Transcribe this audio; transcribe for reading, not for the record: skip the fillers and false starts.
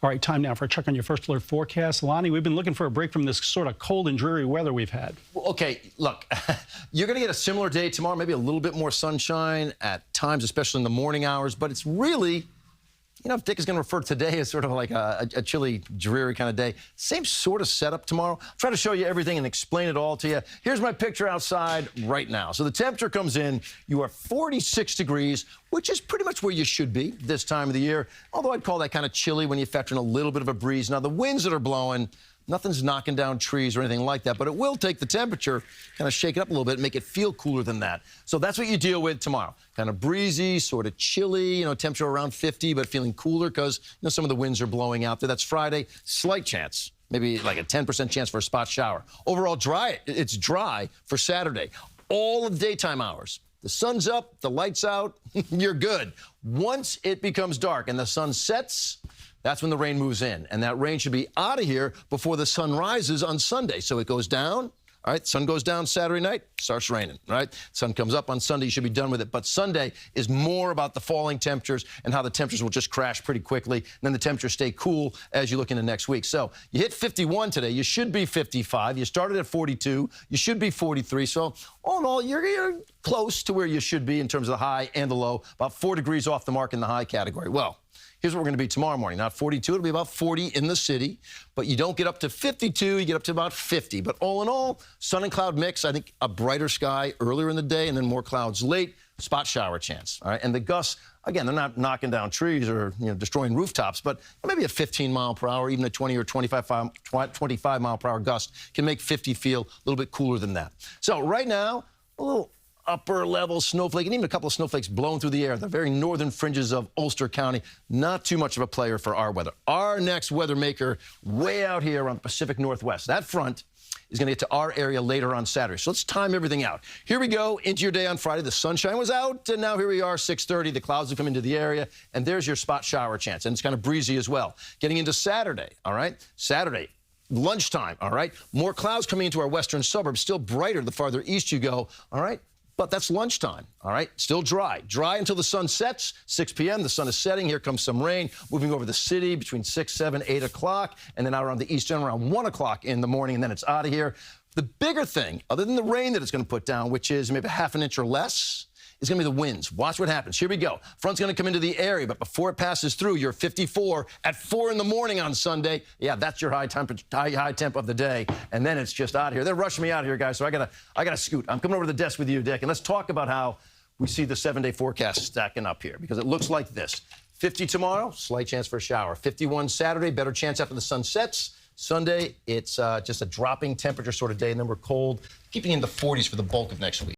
All right, time now for a check on your first alert forecast. Lonnie, we've been looking for a break from this sort of cold and dreary weather we've had. Okay, look, you're going to get a similar day tomorrow, maybe a little bit more sunshine at times, especially in the morning hours, but it's really, you know, if Dick is going to refer to today as sort of like a chilly, dreary kind of day, same sort of setup tomorrow. I'll try to show you everything and explain it all to you. Here's my picture outside right now. So the temperature comes in, you are 46 degrees, which is pretty much where you should be this time of the year, although I'd call that kind of chilly when you factor in a little bit of a breeze. Now, the winds that are blowing, nothing's knocking down trees or anything like that, but it will take the temperature, kind of shake it up a little bit, and make it feel cooler than that. So that's what you deal with tomorrow. Kind of breezy, sort of chilly, temperature around 50, but feeling cooler because, some of the winds are blowing out there. That's Friday. Slight chance, maybe like a 10% chance for a spot shower. Overall, dry. It's dry for Saturday. All of daytime hours. The sun's up, the light's out, you're good. Once it becomes dark and the sun sets, that's when the rain moves in. And that rain should be out of here before the sun rises on Sunday. So it goes down. All right, sun goes down Saturday night, starts raining, all right? Sun comes up on Sunday, you should be done with it. But Sunday is more about the falling temperatures and how the temperatures will just crash pretty quickly. And then the temperatures stay cool as you look into next week. So you hit 51 today, you should be 55. You started at 42, you should be 43. So all in all, you're close to where you should be in terms of the high and the low, about 4 degrees off the mark in the high category. Well, here's what we're going to be tomorrow morning. Not 42, it'll be about 40 in the city. But you don't get up to 52, you get up to about 50. But all in all, sun and cloud mix. I think a brighter sky earlier in the day and then more clouds late. Spot shower chance. All right, and the gusts, again, they're not knocking down trees or destroying rooftops, but maybe a 15 mile per hour, even a 20 or 25 mile per hour gust can make 50 feel a little bit cooler than that. So right now, a little upper level snowflake and even a couple of snowflakes blowing through the air, the very northern fringes of Ulster County. Not too much of a player for our weather. Our next weather maker way out here on the Pacific Northwest. That front is going to get to our area later on Saturday. So let's time everything out. Here we go into your day on Friday. The sunshine was out, and now here we are, 6:30. The clouds have come into the area, and there's your spot shower chance. And it's kind of breezy as well. Getting into Saturday, all right? Saturday, lunchtime, all right? More clouds coming into our western suburbs. Still brighter the farther east you go, all right? But that's lunchtime, all right? Still dry. Dry until the sun sets, 6 p.m. The sun is setting. Here comes some rain moving over the city between 6, 7, 8 o'clock, and then out around the east end around 1 o'clock in the morning, and then it's out of here. The bigger thing, other than the rain that it's going to put down, which is maybe half an inch or less, is going to be the winds. Watch what happens. Here we go. Front's going to come into the area, but before it passes through, you're 54 at 4 in the morning on Sunday. Yeah, that's your high temp of the day, and then it's just out of here. They're rushing me out here, guys, so I gotta scoot. I'm coming over to the desk with you, Dick, and let's talk about how we see the 7-day forecast stacking up here, because it looks like this. 50 tomorrow, slight chance for a shower. 51 Saturday, better chance after the sun sets. Sunday, it's just a dropping temperature sort of day, and then we're cold, keeping in the 40s for the bulk of next week.